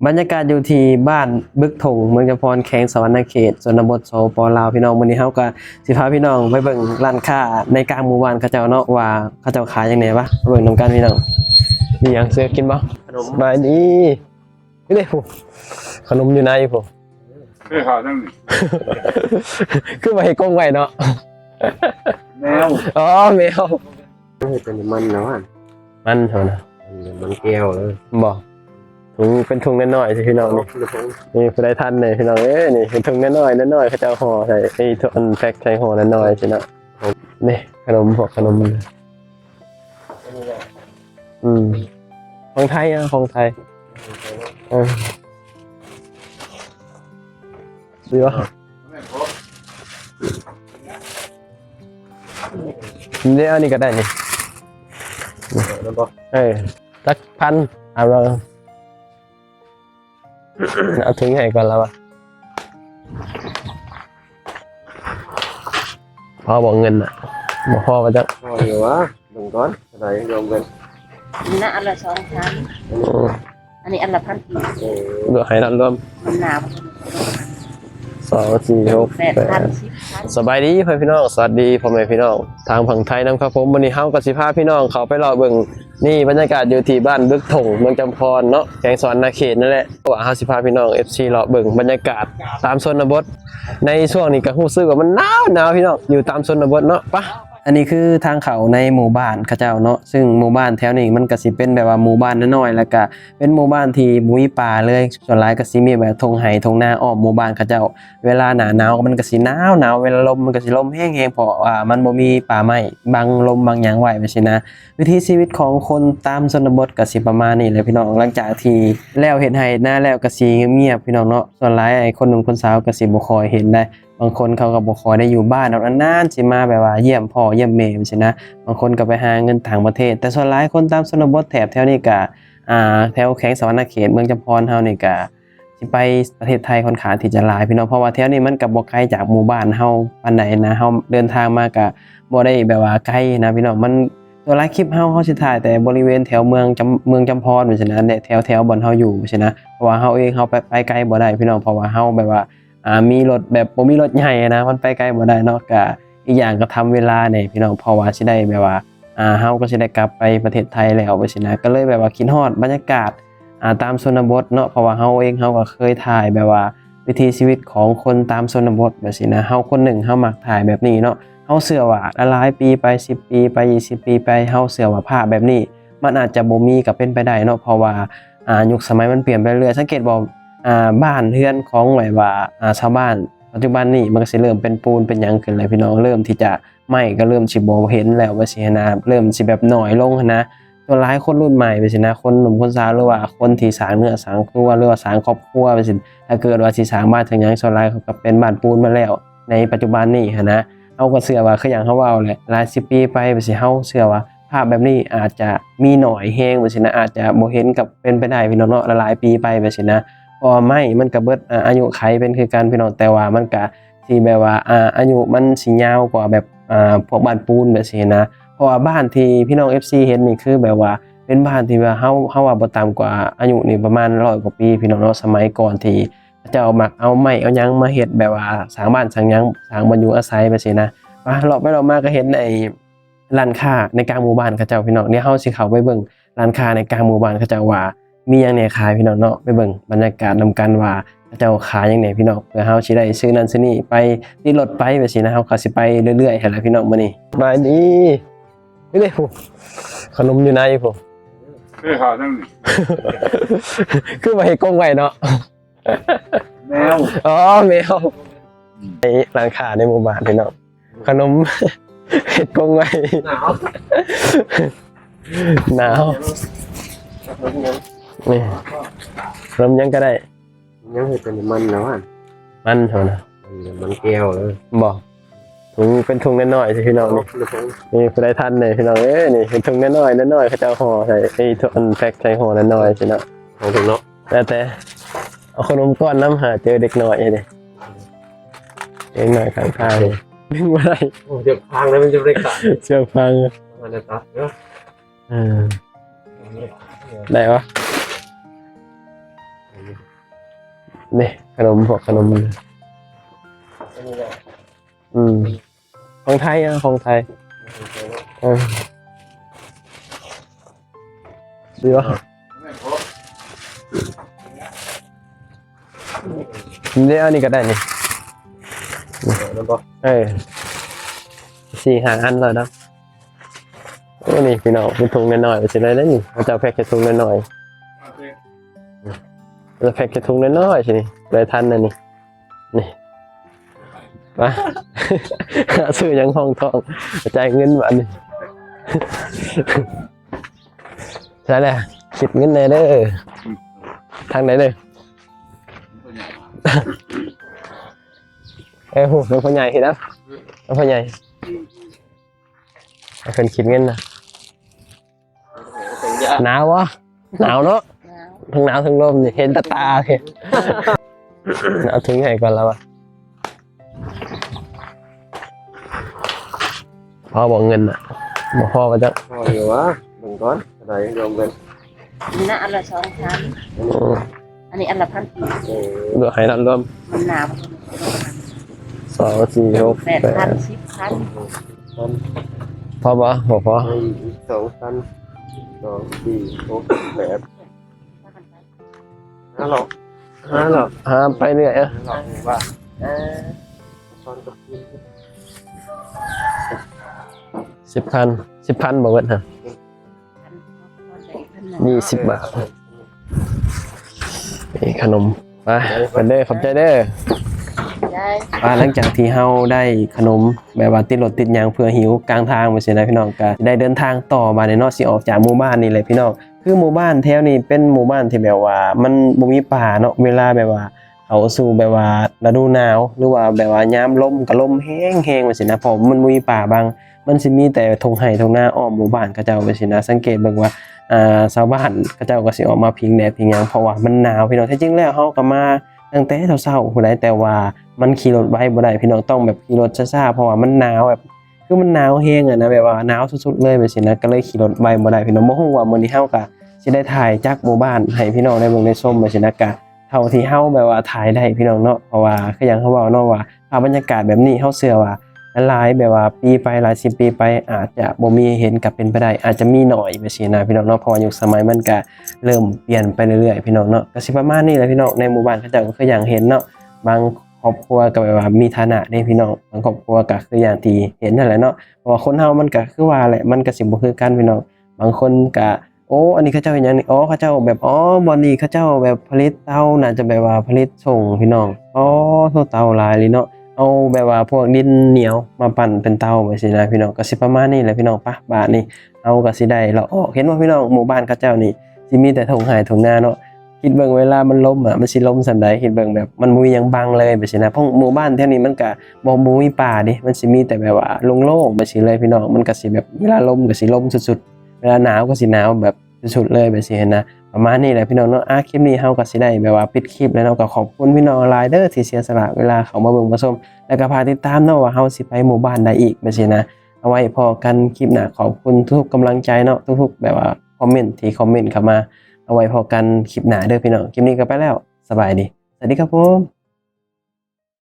บรรยากาศอยู่ที่บ้านบึกถงเมืองจำพรแขวงสะหวรรณเขตชนบทสปลาวพี่น้องมื้อนี้เฮาก็สิพาพี่น้องไปเบิ่งร้านค้าในกลางหมู่บ้านเขาเจ้าเนาะว่าเขาเจ้าขายจังได๋วะเบิ่งนำกันพี่น้องมีหยังซื้อกินบ่ขนมบายดีนี่เด้ผู้ขนมอยู่ไหนผู้ ข่าวนั่งนี่ คือบ่ให้กงไว้เนาะ แมว อ๋อแมว เป็นมันเนาะ มันเท่านะ มันแก้วเลย บ่ถุงเป็นถุงน้อยๆสิพี่น้องนี่ผู้ใดทันเนี่ยพี่น้องนี่เป็นถุงน้อยๆน้อยๆเขาจะเอาห่อใส่ไอ้ถุงแพ็คใส่ห่อน้อยๆสิเนาะนี่ขนมพวกขนมของไทยอ่ะของไทยดีวะนี่อันนี้ก็ได้นี่สักพันเอาเราเอาทิ้งให้ก่อนแล้ววะพ่อบอกเงินอ่ะบอกพ่อมาจะ พออยู่วะดึงก้อนอะไรรวมกัน อันนั้นอันละ2,000อันนี้อันละ1,000กีบ เดี๋ยวให้เรารวม มันหนาว 2 4 6 8,000 8สบายดีพ่อพี่น้องสวัสดีพ่อแม่พี่น้องทางฝั่งไทยนะครับผมวันนี้เฮากับสิพาพี่น้องเขาไปรอเบิ่งนี่บรรยากาศอยู่ที่บ้านบึกถงเมืองจำพรเนาะแขวงสะหวรรณเขตนั่นแหละว่าเฮาสิพาพี่น้อง FC รอเบิ่งบรรยากาศตามชนบทในช่วงนี้ก็รู้สึกว่ามันหนาวพี่น้องอยู่ตามชนบทเนาะปะอันนี้คือทางเขาในหมู่บ้านเขาเจ้าเนาะซึ่งหมู่บ้านแถวนี้มันก็สิเป็นแบบว่าหมู่บ้านน้อยๆแล้วก็เป็นหมู่บ้านที่บ่มีป่าเลยส่วนหลายก็สิมีแบบทงไห่ทงนาอ้อมหมู่บ้านเขาเจ้าเวลาหน้าหนาวมันก็สิหนาวเวลาลมมันก็สิลมแห้งๆเพราะว่ามันบ่มีป่าไม้บังลมบังหยังไว้ไปสินะวิถีชีวิตของคนตามชนบทก็สิประมาณนี้แหละพี่น้องหลังจากที่แล้วเฮ็ดไร่นาแล้วก็สิเงียบพี่น้องเนาะส่วนหลายไอ้คนหนุ่มคนสาวก็สิบ่ค่อยเห็นได้บางคนเขาก็บ่ค่อยได้อยู่บ้านดอกนานๆสิมาแบบว่าเยี่ยมพ่อเยี่ยมแม่จังซี่นะบางคนก็ไปหาเงินต่างประเทศแต่ส่วนหลายคนตามชนบทแถบแถวนี้ก็แถวแขวงสะหวรรณเขตเมืองจำพรเฮานี่ก็สิไปประเทศไทยค่อนข้างที่จะหลายพี่น้องเพราะว่าแถวนี้มันก็บ่ไกลจากหมู่บ้านเฮาปานใดนะเฮาเดินทางมาก็บ่ได้แบบว่าไกลนะพี่น้องมันตัวหลายคลิปเฮาสิถ่ายแต่บริเวณแถวเมืองจำพรจังซี่นะเนี่ยแถวบ่อนเฮาอยู่จังซี่นะเพราะว่าเฮาเองเฮาไปไกลบ่ได้พี่น้องเพราะว่าเฮาแบบว่ามีรถแบบบ่มีรถใหญ่นะมันไปไกลบ่ได้เนาะก็อีกอย่างก็ทำเวลาเนี่ยพี่น้องเพราะว่าสิได้แบบว่าเฮาก็สิได้กลับไปประเทศไทยแล้วไปสินะก็เลยแบบว่าคิดฮอดบรรยากาศตามชนบทเนาะเพราะว่าเฮาเองเฮาก็เคยถ่ายแบบว่าวิถีชีวิตของคนตามชนบทแบบสินะเฮาคนหนึ่งเฮามักถ่ายแบบนี้เนาะเฮาเชื่อว่าหลายปีไป10ปีไป20ปีไปเฮาเชื่อว่าภาพแบบนี้มันอาจจะบ่มีก็เป็นไปได้เนาะเพราะว่ายุคสมัยมันเปลี่ยนไปเรื่อยสังเกตบ่บ้านเรือนของแบบว่าชาวบ้านปัจจุบันนี้มันก็สิเริ่มเป็นปูนเป็นหยังขึ้นแล้วพี่น้องเริ่มที่จะไม้ก็เริ่มสิบ่เห็นแล้วว่าสินะเริ่มสิแบบน้อยลงนะตัวหลายคนรุ่นใหม่ไปสินะคนหนุ่มคนสาวหรือว่าคนที่สร้างเนื้อสร้างครัวหรือว่าสร้างครอบครัวไปสิถ้าเกิดว่าสิสร้างบ้านถึงหยังส่วนหลายเขาก็เป็นบ้านปูนมาแล้วในปัจจุบันนี้นะเฮาก็เชื่อว่าคือหยังเฮาเว้าแหละหลาย10ปีไปสิเฮาเชื่อว่าภาพแบบนี้อาจจะมีหน่อยแฮงไปสินะอาจจะบ่เห็นกับเป็นไปได้พี่น้องเนาะหลายปีไปไปสินะเพราะว่าไม้มันก็เบิดอายุไขเป็นคือกันพี่น้องแต่ว่ามันก็สิแบบว่าอายุมันสิยาวกว่าแบบพวกบ้านปูนแบบนี้นะเพราะว่าบ้านที่พี่น้อง FC เห็นนี่คือแบบว่าเป็นบ้านที่ว่าเฮาว่าบ่ต่ำกว่าอายุนี่ประมาณ100กว่าปีพี่น้องเนาะสมัยก่อนที่เจ้ามักเอาไม้เอาหยังมาเฮ็ดแบบว่าสร้างบ้านสร้างหยังสร้างบรรอยู่อาศัยแบบนี้นะว่าเลาะไปเลาะมาก็เห็นไอ้ร้านค้าในกลางหมู่บ้านเขาเจ้าพี่น้องเดี๋ยวเฮาสิเข้าไปเบิ่งร้านค้าในกลางหมู่บ้านเขาเจ้าว่ามีหยังแหน่ขายพี่น้องเนาะไปเบิ่งบรรยากาศนำกันว่าเจ้าขายหยังแหน่พี่น้องเพื่อเฮาสิได้ซื้อนั่นซื้อนี่ไปติดรถไปแบบนี้นะเฮาก็สิไปเรื่อยๆหั่นล่ะพี่น้องมื้อนี้บายดีนี่เด้ผู้ขนมอยู่ไหนผู้ ข่าวนั่งนี่ คือบ่ให้กงไว้เนาะ แมว อ๋อแมวไอ้ร้านค้าในหมู่บ้านพี่น้องขนม เฮ็ดกงไว้หนาวนี่ขนมยังก็ได้ ยังเป็นมันเนาะ มันเท่านะ มันแก้วเลย บอกถุงเป็นถุงน้อยๆสิพี่น้องนี่ผู้ใดทันเนี่ยพี่น้องนี่เป็นถุงน้อยๆเขาจะห่อใส่ไอ้ถุงแพ็คใส่ห่อน้อยๆสิเนาะ ของถึงเนาะ แต่เอาขนมก้อนน้ำหาเจอเด็กน้อยเลยเด็กน้อยข้างๆดึงมาได้ โอ้เดี๋ยวพังแล้วมันจะได้ขาด เชือกฟัง มันจะตัดเนาะ ได้ปะ นี่ขนมพวกขนม อันนี้แหละ ของไทยอ่ะของไทยดีวะนี่อันนี้ก็ได้นี่ แล้วก็ 4-5 อันเลยนะโอ้นี่พี่น้องเป็นถุงน้อยๆไปสิเลยนะนี่เราจะแพ็คแค่ถุงน้อยๆเราแพ็คแค่ถุงน้อยๆสินี่เลยทันนะนี่มา ซื้อยังห้องทองจ่ายเงินวันนี้ ใช่แล้วคิดเงินเลยเด้อทางไหนเด้อโหน้องพ่อใหญ่เห็นแล้วน้องพ่อใหญ่เป็นคิดเงินนะหนาววะหนาวเนาะ หนาว ทั้งหนาวทั้งลมนี่เห็นตาเลย เอาถึงไหนก่อนแล้ววะพ่อบอกเงินอ่ะบอกพ่อมาจะ พออยู่วะเบิ่งก่อนอะไรรวมกัน มันน่ะอันละ2,000อันนี้อันละ1,000 เหลือให้นัดรวม มันหนาว 2 4 6 8,000 8 10,000 พ่อบอกพ่อ 2,000 2 4 6 8 5 หรอก ห้ามไปเรื่อย 5 หรอกว่า เออ ตอนกับพี่ 10,000บอกว่าฮะ20 บาทนี่ขนมไปเป็นเด้อขอบใจเด้อ ได้ หลังจากที่เฮาได้ขนมแบบว่าติดรถติดหยังเพื่อหิวกลางทางมาสินะพี่น้องก็ได้เดินทางต่อมาในเนาะสิออกจากหมู่บ้านนี่เลยพี่น้องคือหมู่บ้านแถวนี้เป็นหมู่บ้านที่แบบว่ามันบ่มีป่าเนาะเวลาแบบว่าเขาสู่แบบว่าฤดูหนาวหรือว่าแบบว่ายามลมก็ลมแห้งๆว่าสินะเพราะมันบ่มีป่าบางมันสิมีแต่ทุ่งไร่ทุ่งนาอ้อมหมู่บ้านเขาเจ้าว่าสินะสังเกตเบิ่งว่าชาวบ้านเขาเจ้าก็สิออกมาพิงแดดพิงหยังเพราะว่ามันหนาวพี่น้องแท้จริงแล้วเฮาก็มาตั้งแต่เช้าๆผู้ใดแต่ว่ามันขี่รถไว้บ่ได้พี่น้องต้องแบบขี่รถช้าๆเพราะว่ามันหนาวแบบคือมันหนาวแฮงอะนะแบบว่าหนาวสุดๆเลยแบบสินะก็เลยขี่รถไว้บ่ได้พี่น้องบ่ฮู้ว่ามื้อนี้เฮาก็สิได้ถ่ายจากหมู่บ้านให้พี่น้องได้เบิ่งได้ชมแบบสินะก็เท่าที่เฮาแบบว่าถ่ายได้พี่น้องเนาะเพราะว่าคือหยังเขาเว้าเนาะว่าภาพบรรยากาศแบบนี้เฮาเชื่อว่าหลายแบบว่าปีไปหลาย10 ปีไปอาจจะบ่มีเห็นก็เป็นไปได้อาจจะมีน้อยแบบสินะพี่น้องเนาะเพราะว่ายุคสมัยมันก็เริ่มเปลี่ยนไปเรื่อยๆพี่น้องเนาะก็สิประมาณนี้แหละพี่น้องในหมู่บ้านเขาเจ้าก็คืออย่างเห็นเนาะบางครอบครัวก็แบบว่ามีฐานะเด้พี่น้องบางครอบครัวก็คืออย่างที่เห็นนั่นแหละเนาะเพราะว่าคนเฮามันก็คือว่าแหละมันก็สิบ่คือกันพี่น้องบางคนก็โอ้อันนี้เขาเจ้าเฮ็ดหยังนี่อ๋อเขาเจ้าแบบอ๋อบ่นี้เขาเจ้าแบบผลิตเตาน่าจะแบบว่าผลิตส่งพี่น้องอ๋อโทเตาหลายเลยเนาะเอาแบบว่าพวกดินเหนียวมาปั่นเป็นเตาไปสินะพี่น้องก็สิประมาณนี้แหละพี่น้องปะบาดนี้เอาก็สิได้เราออกเห็นว่าพี่น้องหมู่บ้านเขาเจ้านี่สิมีแต่ทุ่งไร่ทุ่งนาเนาะ คิดเบิ่งเวลามันล้มอ่ะมันสิล้มส่ำใดคิดเบิ่งแบบมันบ่มีหยังบังเลยแบบนี้นะเพราะหมู่บ้านแถวนี้มันก็บ่มีป่าดิมันสิมีแต่แบบว่าโล่งๆแบบนี้เลยพี่น้องมันก็สิแบบเวลาลมก็สิลมสุดๆเวลาหนาวก็สิหนาวแบบสุดๆเลยแบบนี้นะประมาณนี้แหละพี่น้องเนาะคลิปนี้เฮาก็สิได้แบบว่าปิดคลิปแล้วเนาะก็ขอบคุณพี่น้องหลายเด้อที่เสียสละเวลาเข้ามาเบิ่งมาชมแล้วก็พาติดตามเนาะว่าเฮาสิไปหมู่บ้านใดอีกแบบนี้นะเอาไว้พอกันคลิปหน้าขอบคุณทุกกำลังใจเนาะทุกๆแบบว่าคอมเมนต์ที่คอมเมนต์เข้ามาเอาไว้พอกันคลิปหน้าเด้อพี่น้องคลิปนี้ก็ไปแล้วสบายดีสวัสดีครับผม